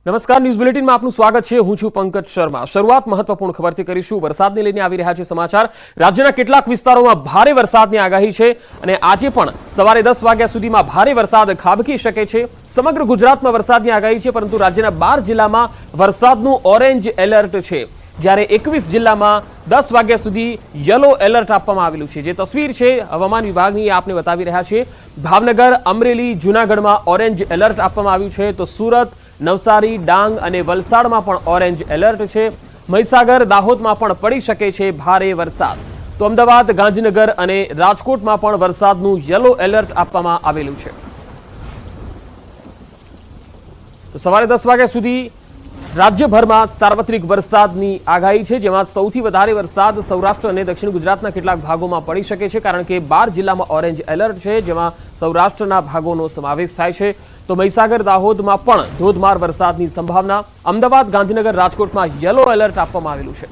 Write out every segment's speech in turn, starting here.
નમસ્કાર, ન્યૂઝ બુલેટિનમાં આપનું સ્વાગત છે। હું છું પંકજ શર્મા। શરૂઆત મહત્વપૂર્ણ ખબરથી કરીશું। વરસાદને લઈને આવી રહ્યા છે સમાચાર। રાજ્યના કેટલાક વિસ્તારોમાં ભારે વરસાદની આગાહી છે અને આજે પણ સવારે 10 વાગ્યા સુધીમાં ભારે વરસાદ ખાબકી શકે છે। સમગ્ર ગુજરાતમાં વરસાદની આગાહી છે, પરંતુ રાજ્યના 12 જિલ્લામાં વરસાદનું ઓરેન્જ એલર્ટ છે, જ્યારે 21 જિલ્લામાં 10 વાગ્યા સુધી યલો એલર્ટ આપવામાં આવેલું છે। જે તસવીર છે હવામાન વિભાગની આપને બતાવી રહ્યા છે। ભાવનગર, અમરેલી, જૂનાગઢમાં ઓરેન્જ એલર્ટ આપવામાં આવ્યું છે, તો સુરત, નવસારી, ડાંગ અને વલસાડમાં પણ ઓરેન્જ એલર્ટ છે। મહીસાગર, દાહોદમાં પણ પડી શકે છે ભારે વરસાદ। તો અમદાવાદ, ગાંધીનગર અને રાજકોટમાં પણ વરસાદનું યલો એલર્ટ આપવામાં આવેલું છે। તો સવારે 10 વાગ્યા સુધી રાજ્યભરમાં સાર્વત્રિક વરસાદની આગાહી છે, જેમાં સૌથી વધારે વરસાદ સૌરાષ્ટ્ર અને દક્ષિણ ગુજરાતના કેટલાક ભાગોમાં પડી શકે છે, કારણ કે 12 જિલ્લામાં ઓરેન્જ એલર્ટ છે, જેમાં સૌરાષ્ટ્રના ભાગોનો સમાવેશ થાય છે। તો મહીસાગર, દાહોદમાં પણ ધોધમાર વરસાદની સંભાવના। અમદાવાદ, ગાંધીનગર, રાજકોટમાં યલો એલર્ટ આપવામાં આવેલું છે।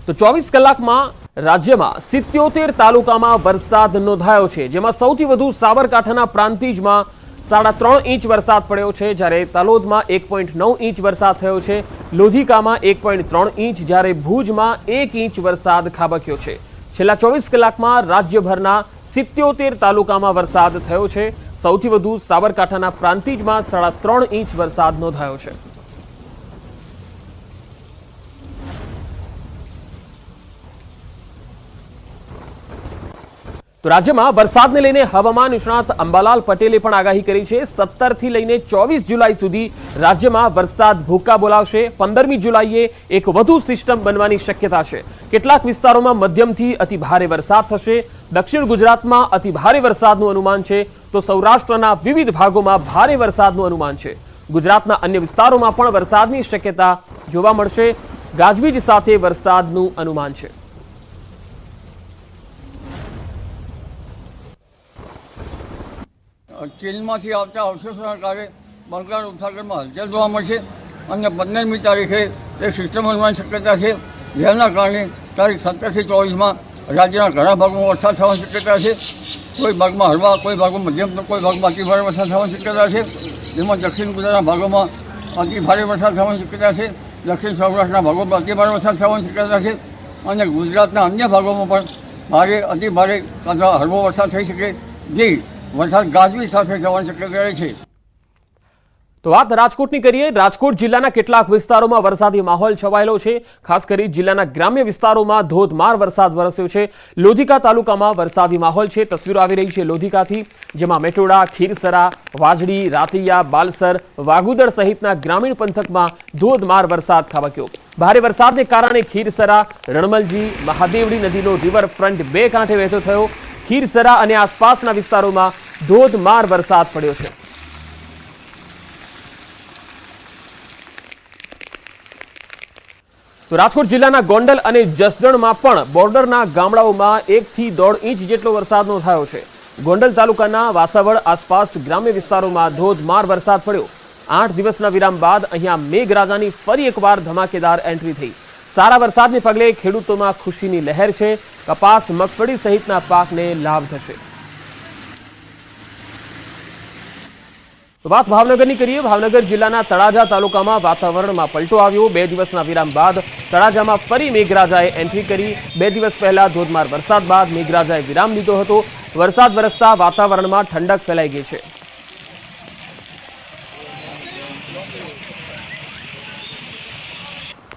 તો 24 કલાકમાં રાજ્યમાં 77 તાલુકામાં વરસાદ નોંધાયો છે, જેમાં સૌથી વધુ સાબરકાંઠાના પ્રાંતિજમાં 3.5 ઇંચ વરસાદ પડ્યો છે, જ્યારે તલોદમાં 1.9 ઇંચ વરસાદ થયો છે, લોધિકામાં 1.3 ઇંચ, જ્યારે ભુજમાં 1 ઇંચ વરસાદ ખાબક્યો છે। છેલ્લા 24 કલાકમાં રાજ્યભરના 77 તાલુકામાં વરસાદ થયો છે। સૌથી વધુ સાબરકાંઠાના પ્રાંતિજમાં 3.5 ઇંચ વરસાદ નોંધાયો છે। તો રાજ્યમાં વરસાદને લઈને હવામાન નિષ્ણાત અંબાલાલ પટેલે પણ આગાહી કરી છે। 17 થી લઈને 24 જુલાઈ સુધી રાજ્યમાં વરસાદ ભૂક્કા બોલાવશે। 15મી જુલાઈએ એક વધુ સિસ્ટમ બનવાની શક્યતા છે। કેટલાક વિસ્તારોમાં મધ્યમથી અતિ ભારે વરસાદ થશે। દક્ષિણ ગુજરાતમાં અતિ ભારે વરસાદનું અનુમાન છે, તો સૌરાષ્ટ્રના વિવિધ ભાગોમાં ભારે વરસાદનું અનુમાન છે। ગુજરાતના અન્ય વિસ્તારોમાં પણ વરસાદની શક્યતા જોવા મળશે। ગાજવીજ સાથે વરસાદનું અનુમાન છે। ચીનમાંથી આવતા અવશેષોના કારણે બંગાળ ઉપસાગરમાં હલચલ જોવા મળશે અને 15મી તારીખે એ સિસ્ટમ બનવાની શક્યતા છે, જેના કારણે તારીખ 17 થી 24માં રાજ્યના ઘણા ભાગોમાં વરસાદ થવાની શક્યતા છે। કોઈ ભાગમાં હળવા, કોઈ ભાગમાં મધ્યમ, કોઈ ભાગમાં અતિ ભારે વરસાદ થવાની શક્યતા છે, જેમાં દક્ષિણ ગુજરાતના ભાગોમાં અતિ ભારે વરસાદ થવાની શક્યતા છે, દક્ષિણ સૌરાષ્ટ્રના ભાગોમાં અતિ ભારે વરસાદ થવાની શક્યતા છે અને ગુજરાતના અન્ય ભાગોમાં પણ ભારે, અતિ ભારે અથવા હળવો વરસાદ થઈ શકે, જે વરસાદ ગાજવીજ સાથે થવાની શક્યતા રહે છે। તો વાત રાજકોટની કરીએ। રાજકોટ જિલ્લાના કેટલાક વિસ્તારોમાં વરસાદી માહોલ છવાયેલો છે। ખાસ કરી જિલ્લાના ગ્રામ્ય વિસ્તારોમાં ધોધમાર વરસાદ વરસ્યો છે। લોધિકા તાલુકામાં વરસાદી માહોલ છે। તસવીરો આવી રહી છે લોધિકાથી, જેમાં મેટોડા, ખીરસરા, વાજડી, રાતિયા, બાલસર, વાગુદર સહિતના ગ્રામીણ પંથકમાં ધોધમાર વરસાદ ખાબક્યો। ભારે વરસાદને કારણે ખીરસરા, રણમલજી, મહાદેવડી નદીનો રિવરફ્રન્ટ 2 કાંઠે વહેતો થયો। ખીરસરા અને આસપાસના વિસ્તારોમાં ધોધમાર વરસાદ પડ્યો છે। તો રાજકોટ જિલ્લાના ગોંડલ અને જસદણમાં પણ બોર્ડરના ગામડાઓમાં 1 થી 1.5 ઇંચ જેટલો વરસાદ નોંધાયો છે। ગોંડલ તાલુકાના વાસાવડ આસપાસ ગ્રામ્ય વિસ્તારોમાં ધોધમાર વરસાદ પડ્યો। 8 દિવસના વિરામ બાદ અહીંયા મેઘરાજાની ફરી એકવાર ધમાકેદાર એન્ટ્રી થઈ। સારા વરસાદને પગલે ખેડૂતોમાં ખુશીની લહેર છે। કપાસ, મગફળી સહિતના પાકને લાભ થશે। વાત ભાવનગરની કરીએ। ભાવનગર જિલ્લાના તળાજા તાલુકામાં વાતાવરણમાં પલટો આવ્યો। 2 દિવસના વિરામ બાદ તળાજામાં ફરી મેઘરાજાએ એન્ટ્રી કરી। 2 દિવસ પહેલા ધોધમાર વરસાદ બાદ મેઘરાજાએ વિરામ લીધો હતો। વરસાદ વરસતા વાતાવરણમાં ઠંડક ફેલાઈ ગઈ છે।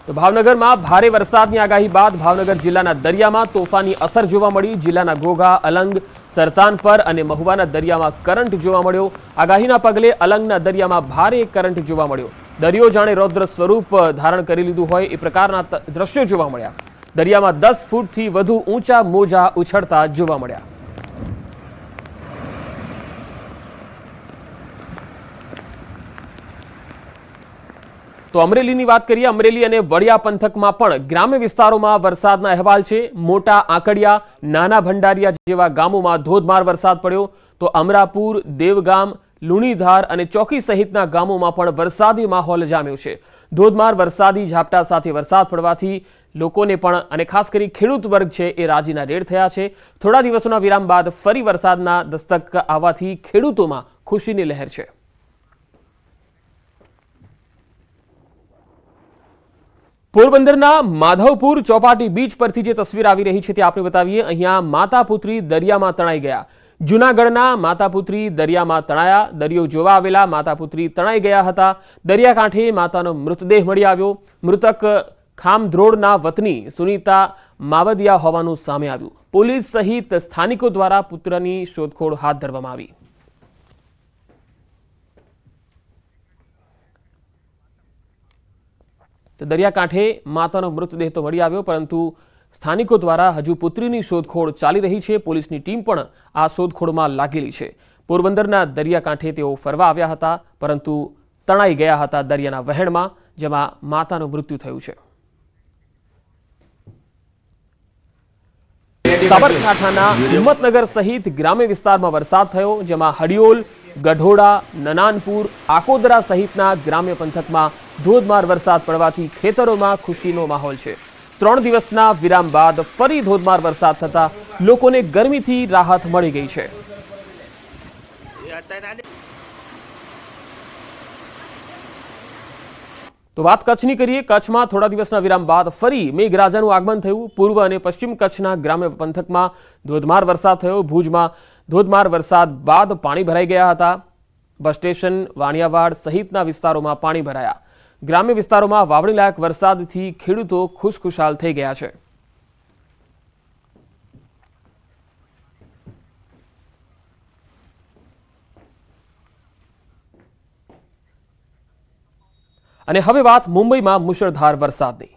તો ભાવનગરમાં ભારે વરસાદની આગાહી બાદ ભાવનગર જિલ્લાના દરિયામાં તોફાની અસર જોવા મળી। જિલ્લાના ઘોઘા, અલંગ, સરતાનપર અને મહુવાના દરિયામાં કરંટ જોવા મળ્યો। આગાહીના પગલે અલંગના દરિયામાં ભારે કરંટ જોવા મળ્યો। દરિયો જાણે રૌદ્ર સ્વરૂપ ધારણ કરી લીધું હોય એ પ્રકારના દ્રશ્યો જોવા મળ્યા। દરિયામાં 10 ફૂટથી વધુ ઊંચા મોજા ઉછળતા જોવા મળ્યા। તો અમરેલીની વાત કરીએ। અમરેલી અને વડિયા પંથકમાં પણ ગ્રામ્ય વિસ્તારોમાં વરસાદના અહેવાલ છે। મોટા આંકડિયા, નાના ભંડારિયા જેવા ગામોમાં ધોધમાર વરસાદ પડ્યો। તો અમરાપુર, દેવગામ, લુણીધાર અને ચોકી સહિતના ગામોમાં પણ વરસાદી માહોલ જામ્યો છે। ધોધમાર વરસાદી ઝાપટા સાથે વરસાદ પડવાથી લોકોને પણ અને ખાસ કરી ખેડૂત વર્ગ છે એ રાજીના રેડ થયા છે। થોડા દિવસોના વિરામ બાદ ફરી વરસાદના દસ્તક આવવાથી ખેડૂતોમાં ખુશીની લહેર છે। પોરબંદરના માધવપુર ચોપાટી બીચ પરથી જે તસવીર આવી રહી છે તે આપણે બતાવીએ। અહીંયા માતા પુત્રી દરિયામાં તણાઈ ગયા। જૂનાગઢના માતા પુત્રી દરિયામાં તણાયા। દરિયો જોવા આવેલા માતા પુત્રી તણાઈ ગયા હતા। દરિયાકાંઠે માતાનો મૃતદેહ મળી આવ્યો। મૃતક ખામધ્રોડના વતની સુનીતા માવદિયા હોવાનું સામે આવ્યું। પોલીસ સહિત સ્થાનિકો દ્વારા પુત્રની શોધખોળ હાથ ધરવામાં આવી। દરિયાકાંઠે માતાનો મૃતદેહ તો મળી આવ્યો, પરંતુ સ્થાનિકો દ્વારા હજુ પુત્રીની શોધખોળ ચાલી રહી છે। પોલીસની ટીમ પણ આ શોધખોળમાં લાગેલી છે। પોરબંદરના દરિયાકાંઠે તેઓ ફરવા આવ્યા હતા, પરંતુ તણાઈ ગયા હતા દરિયાના વહેણમાં, જેમાં માતાનું મૃત્યુ થયું છે। સાબરકાંઠાના હિંમતનગર સહિત ગ્રામ્ય વિસ્તારમાં વરસાદ થયો, જેમાં હડિયોલ, ગઢોડા, નનાનપુર, આકોદરા સહિતના ગ્રામ્ય પંથકમાં ધોધમાર વરસાદ પડવાથી ખેતરોમાં ખુશીનો માહોલ છે। 3 દિવસના વિરામ બાદ ફરી ધોધમાર વરસાદ થતા લોકોને ગરમીથી રાહત મળી ગઈ છે। તો વાત કચ્છની કરીએ। કચ્છમાં થોડા દિવસના વિરામ બાદ ફરી મેઘરાજાનું આગમન થયું। પૂર્વ અને પશ્ચિમ કચ્છના ગ્રામ્ય પંથકમાં ધોધમાર વરસાદ થયો। ભુજમાં ધોધમાર વરસાદ બાદ પાણી ભરાઈ ગયા હતા। બસ સ્ટેશન, વાણિયાવાડ સહિતના વિસ્તારોમાં પાણી ભરાયા। ગ્રામ્ય વિસ્તારોમાં વાવણી લાયક વરસાદથી ખેડૂતો ખુશખુશાલ થઈ ગયા છે। અને હવે વાત મુંબઈમાં મુશળધાર વરસાદની।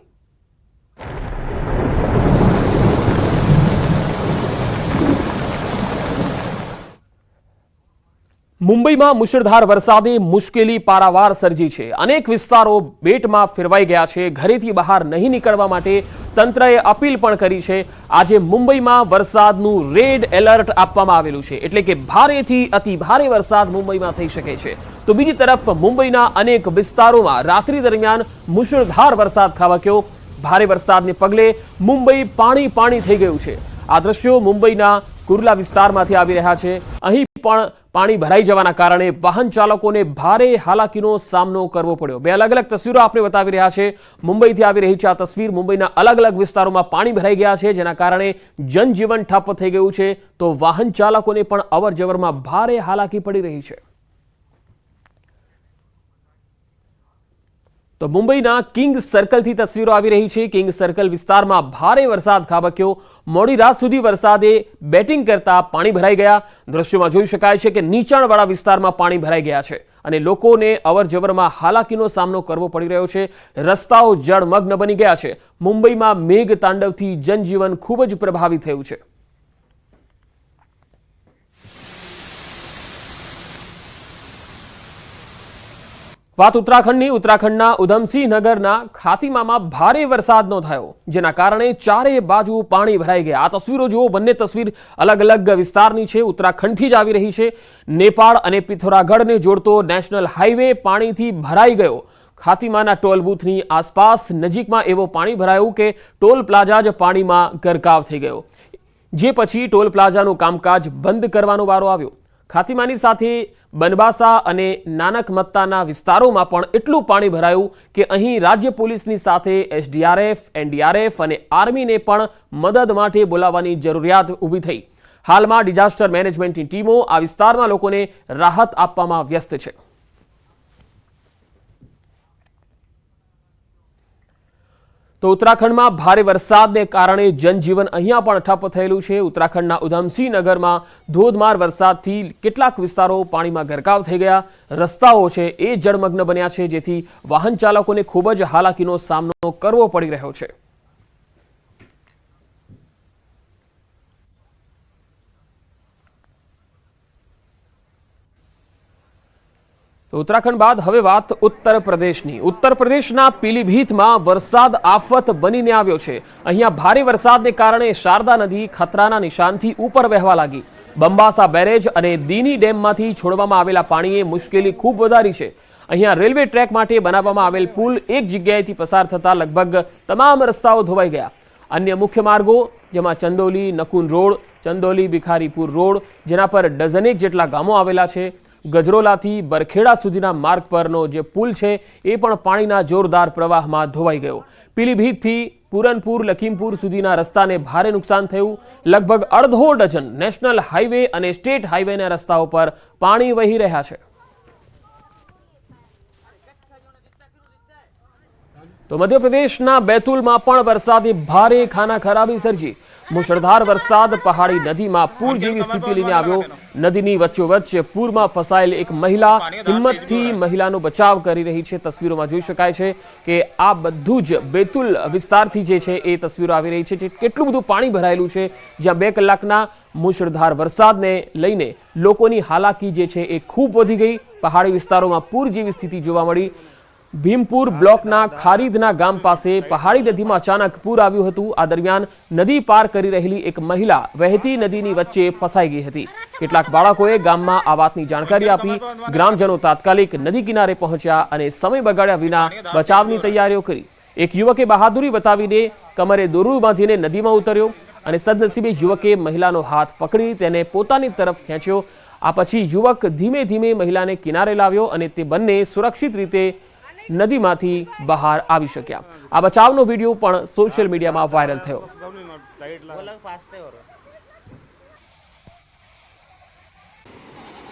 મુંબઈમાં મુશળધાર વરસાદે મુશ્કેલી પારાવાર સર્જી છે। અનેક વિસ્તારો બેટમાં ફેરવાઈ ગયા છે। ઘરેથી બહાર નહીં નીકળવા માટે તંત્રએ અપીલ પણ કરી છે। આજે મુંબઈમાં વરસાદનું રેડ એલર્ટ આપવામાં આવેલું છે, એટલે કે ભારેથી અતિ ભારે વરસાદ મુંબઈમાં થઈ શકે છે। તો બીજી તરફ મુંબઈના અનેક વિસ્તારોમાં રાત્રિ દરમિયાન મુશળધાર વરસાદ ખાબક્યો। ભારે વરસાદને પગલે મુંબઈ પાણી પાણી થઈ ગયું છે। આ દ્રશ્યો મુંબઈના કુર્લા વિસ્તારમાંથી આવી રહ્યા છે। અહીં પણ પાણી ભરાઈ જવાના કારણે વાહન ચાલકોને ભારે હાલાકીનો સામનો કરવો પડ્યો। બે અલગ અલગ તસવીરો આપણે બતાવી રહ્યા છે। મુંબઈથી આવી રહી છે આ તસવીર। મુંબઈના અલગ અલગ વિસ્તારોમાં પાણી ભરાઈ ગયા છે, જેના કારણે જનજીવન ઠપ થઈ ગયું છે, તો વાહન ચાલકોને પણ અવર જવરમાં ભારે હાલાકી પડી રહી છે। તો મુંબઈના કિંગ સર્કલથી તસવીરો આવી રહી છે। કિંગ સર્કલ વિસ્તારમાં ભારે વરસાદ ખાબક્યો। મોડી રાત સુધી વરસાદે બેટિંગ કરતા પાણી ભરાઈ ગયા। દ્રશ્યોમાં જોઈ શકાય છે કે નીચાણવાળા વિસ્તારમાં પાણી ભરાઈ ગયા છે અને લોકોને અવર જવરમાં હાલાકીનો સામનો કરવો પડી રહ્યો છે। રસ્તાઓ જળમગ્ન બની ગયા છે। મુંબઈમાં મેઘ તાંડવથી જનજીવન ખૂબ જ પ્રભાવિત થયું છે। વાત ઉત્તરાખંડની। ઉત્તરાખંડના ઉધમસિંહ નગરના ખાતીમામાં ભારે વરસાદ નોંધાયો, જેના કારણે ચારે બાજુ પાણી ભરાઈ ગયા। આ તસવીરો જુઓ। બંને તસવીર અલગ અલગ વિસ્તારની છે। ઉત્તરાખંડથી જ આવી રહી છે। નેપાળ અને પિથોરાગઢને જોડતો નેશનલ હાઈવે પાણીથી ભરાઈ ગયો। ખાતીમાના ટોલ બૂથની આસપાસ નજીકમાં એવો પાણી ભરાયું કે ટોલ પ્લાઝા જ પાણીમાં ગરકાવ થઈ ગયો, જે પછી ટોલ પ્લાઝાનું કામકાજ બંધ કરવાનો વારો આવ્યો। ખાતીમાની સાથે બનબાસા અને નાનકમત્તાના વિસ્તારોમાં પણ એટલું પાણી ભરાયું કે અહીં રાજ્ય પોલીસની સાથે એસડીઆરએફ, એનડીઆરએફ અને આર્મીને પણ મદદ માટે બોલાવવાની જરૂરિયાત ઊભી થઈ। હાલમાં ડિઝાસ્ટર મેનેજમેન્ટની ટીમો આ વિસ્તારમાં લોકોને રાહત આપવામાં વ્યસ્ત છે। તો ઉત્તરાખંડમાં ભારે વરસાદને કારણે જનજીવન અહીંયા પણ ઠપ થયેલું છે। ઉત્તરાખંડના ઉધમસિંહ નગરમાં ધોધમાર વરસાદથી કેટલાક વિસ્તારો પાણીમાં ગરકાવ થઈ ગયા। રસ્તાઓ છે એ જળમગ્ન બન્યા છે, જેથી વાહન ચાલકોને ખૂબ જ હાલાકીનો સામનો કરવો પડી રહ્યો છે। उत्तराखंड बाद हवे बात उत्तर प्रदेशनी। उत्तर प्रदेशना पीलीभीतમાં વરસાદ આફત બનીને આવ્યો છે। અહીંયા ભારે વરસાદને કારણે શારદા નદી ખતરાના નિશાનથી ઉપર વહેવા લાગી। બંબાસા બેરેજ અને દીની ડેમમાંથી છોડવામાં આવેલા પાણીએ મુશ્કેલી ખૂબ વધારી છે। અહીંયા રેલવે ટ્રેક માટે બનાવવામાં આવેલ પુલ એક જગ્યાએથી પસાર થતા લગભગ તમામ રસ્તાઓ ધોવાઈ ગયા. અન્ય મુખ્ય માર્ગો જેમાં ચંદોલી નકુન રોડ, ચંદોલી બિખારીપુર રોડ, જેના પર ડઝનેક જેટલા ગામો આવેલા છે, ગજરોલાથી બરખેડા સુધીના માર્ગ પરનો જે પુલ છે એ પણ પાણીના જોરદાર પ્રવાહમાં ધોવાઈ ગયો. પીલીભીતથી પૂરનપુર લખીમપુર સુધીના રસ્તાને ભારે નુકસાન થયું. લગભગ અડધો ડઝન નેશનલ હાઈવે અને સ્ટેટ હાઈવેના રસ્તાઓ પર પાણી વહી રહ્યા છે. તો મધ્યપ્રદેશના બેતુલમાં પણ વરસાદે ભારે ખાનાખરાબી સર્જી. મુશળધાર વરસાદ પહાડી નદીમાં પૂર જેવી સ્થિતિ લઈને આવ્યો. નદીની વચ્ચોવચ્ચ પૂરમાં ફસાયેલ એક મહિલા હિંમતથી મહિલાનો બચાવ કરી રહી છે. તસવીરોમાં જોઈ શકાય છે કે આ બધું જ બેતુલ વિસ્તારથી જે છે એ તસવીરો આવી રહી છે. કેટલું બધું પાણી ભરાયેલું છે, જ્યાં 2 કલાકના મુશળધાર વરસાદને લઈને લોકોની હાલાકી જે છે એ ખૂબ વધી ગઈ. પહાડી વિસ્તારોમાં પૂર જેવી સ્થિતિ જોવા મળી. ભીમપુર બ્લોકના ખારીદના ગામ પાસે પહાડી નદીમાં અચાનક પૂર આવ્યું હતું. આ દરમિયાન નદી પાર કરી રહેલી એક મહિલા વહેતી નદીની વચ્ચે ફસાઈ ગઈ હતી. કેટલાક બાળકોએ ગામમાં આ વાતની જાણકારી આપી. ગ્રામજનો તાત્કાલિક નદી કિનારે પહોંચ્યા અને સમય બગાડ્યા વિના બચાવની તૈયારીઓ કરી. એક યુવકે બહાદુરી બતાવીને કમરે દોરડું બાંધીને નદીમાં ઉતર્યો અને સદનસીબે યુવકે મહિલાનો હાથ પકડી તેને પોતાની તરફ ખેંચ્યો. આ પછી યુવક ધીમે ધીમે મહિલાને કિનારે લાવ્યો અને તે બંને સુરક્ષિત રીતે નદીમાંથી બહાર આવી શક્યા. આ બચાવનો વિડીયો પણ સોશિયલ મીડિયામાં વાયરલ થયો.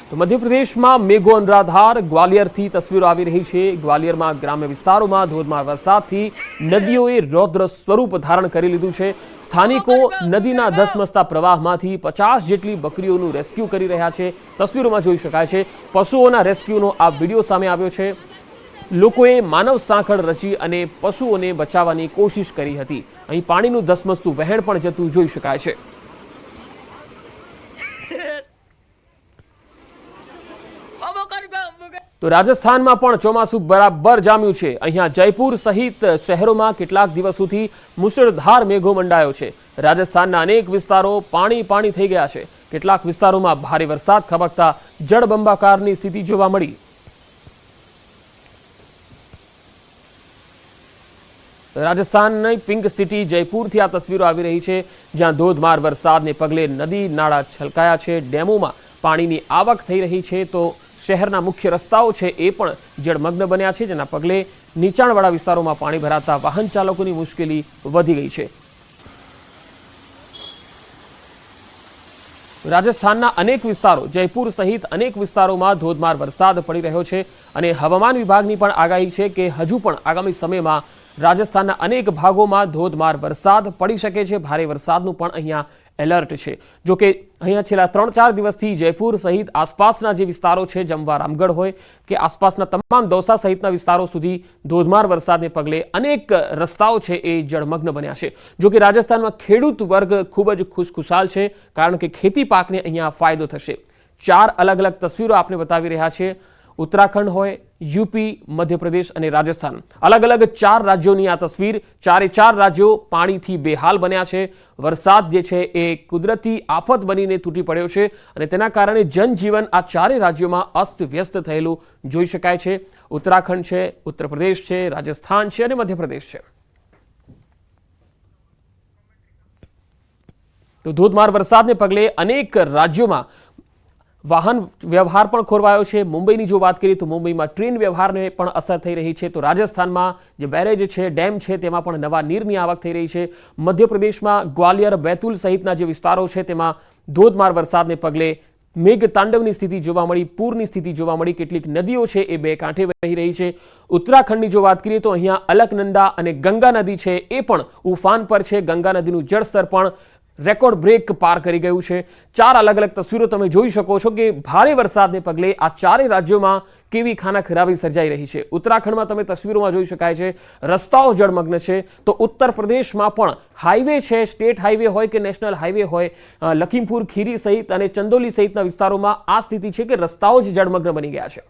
તો મધ્યપ્રદેશમાં મેઘો અનરાધાર. ગ્વાલિયરથી તસવીરો આવી રહી છે. ગ્વાલિયરમાં ગ્રામ્ય વિસ્તારોમાં ધોધમાર વરસાદથી નદીઓએ રૌદ્ર સ્વરૂપ ધારણ કરી લીધું છે. સ્થાનિકો નદીના ધસમસતા પ્રવાહમાંથી 50 જેટલી બકરીઓનું રેસ્ક્યુ કરી રહ્યા છે. તસવીરોમાં જોઈ શકાય છે. પશુઓના રેસ્ક્યુનો આ વિડીયો સામે આવ્યો છે. લોકોએ માનવ સાંકળ રચી અને પશુઓને બચાવવાની કોશિશ કરી હતી. અહીં પાણીનું ધસમસતું વહેણ પણ જતું જોઈ શકાય છે. તો રાજસ્થાનમાં પણ ચોમાસું બરાબર જામ્યું છે. અહીંયા જયપુર સહિત શહેરોમાં કેટલાક દિવસોથી મુશળધાર મેઘો મંડાયો છે. રાજસ્થાનના અનેક વિસ્તારો પાણી થઈ ગયા છે. કેટલાક વિસ્તારોમાં ભારે વરસાદ ખાબકતા જળબંબાકારની સ્થિતિ જોવા મળી. રાજસ્થાનની પિંક સિટી જયપુરથી આ તસવીરો આવી રહી છે, જ્યાં ધોધમાર વરસાદને પગલે નદી નાળા છલકાયા છે. ડેમોમાં પાણીની આવક થઈ રહી છે. તો શહેરના મુખ્ય રસ્તાઓ છે એ પણ જળમગ્ન બન્યા છે, જેના પગલે નીચાણવાળા વિસ્તારોમાં પાણી ભરાતા વાહન ચાલકોની મુશ્કેલી વધી ગઈ છે. રાજસ્થાનના અનેક વિસ્તારો જયપુર સહિત અનેક વિસ્તારોમાં ધોધમાર વરસાદ પડી રહ્યો છે અને હવામાન વિભાગની પણ આગાહી છે કે હજુ પણ આગામી સમયમાં રાજસ્થાનના અનેક ભાગોમાં ધોધમાર વરસાદ પડી શકે છે. ભારે વરસાદનું પણ અહીંયા એલર્ટ છે. જો કે અહીંયા છેલ્લા 3-4 દિવસથી જયપુર સહિત આસપાસના જે વિસ્તારો છે, જમવા રામગઢ હોય કે આસપાસના તમામ દૌસા સહિતના વિસ્તારો સુધી ધોધમાર વરસાદને પગલે અનેક રસ્તાઓ છે એ જળમગ્ન બન્યા છે. જો કે રાજસ્થાનમાં ખેડૂત વર્ગ ખૂબ જ ખુશખુશાલ છે, કારણ કે ખેતી પાકને અહીંયા ફાયદો થશે. 4 અલગ અલગ તસવીરો આપણે બતાવી રહ્યા છે. ઉત્તરાખંડ હોય, યુપી, મધ્યપ્રદેશ અને રાજસ્થાન, અલગ અલગ 4 રાજ્યોની આ તસવીર. 4 રાજ્યો પાણીથી બેહાલ બન્યા છે. વરસાદ જે છે એ કુદરતી આફત બનીને તૂટી પડ્યો છે અને તેના કારણે જનજીવન આ 4 રાજ્યોમાં અસ્તવ્યસ્ત થયેલું જોઈ શકાય છે. ઉત્તરાખંડ છે, ઉત્તર પ્રદેશ છે, રાજસ્થાન છે અને મધ્યપ્રદેશ છે. તો ધોધમાર વરસાદને પગલે અનેક રાજ્યોમાં વાહન વ્યવહાર પણ ખોરવાયો છે. મુંબઈની જો વાત કરીએ તો મુંબઈમાં ટ્રેન વ્યવહારને પણ અસર થઈ રહી છે. તો રાજસ્થાનમાં જે બેરેજ છે, ડેમ છે, તેમાં પણ નવા નીરની આવક થઈ રહી છે. મધ્યપ્રદેશમાં ગ્વાલિયર, બેતુલ સહિતના જે વિસ્તારો છે તેમાં ધોધમાર વરસાદને પગલે મેઘ તાંડવની સ્થિતિ જોવા મળી, પૂરની સ્થિતિ જોવા મળી. કેટલીક નદીઓ છે એ 2 કાંઠે વહી રહી છે. ઉત્તરાખંડની જો વાત કરીએ તો અહીંયા અલકનંદા અને ગંગા નદી છે એ પણ ઉફાન પર છે. ગંગા નદીનું જળસ્તર પણ રેકોર્ડ બ્રેક પાર કરી ગયું છે. 4 અલગ અલગ તસવીરો તમે જોઈ શકો છો કે ભારે વરસાદને પગલે આ 4 રાજ્યોમાં કેવી ખાનાખરાબી સર્જાઈ રહી છે. ઉત્તરાખંડમાં તમે તસવીરોમાં જોઈ શકાય છે રસ્તાઓ જળમગ્ન છે. તો ઉત્તર પ્રદેશમાં પણ હાઈવે છે, સ્ટેટ હાઈવે હોય કે નેશનલ હાઈવે હોય, લખીમપુર ખીરી સહિત અને ચંદોલી સહિતના વિસ્તારોમાં આ સ્થિતિ છે કે રસ્તાઓ જ જળમગ્ન બની ગયા છે.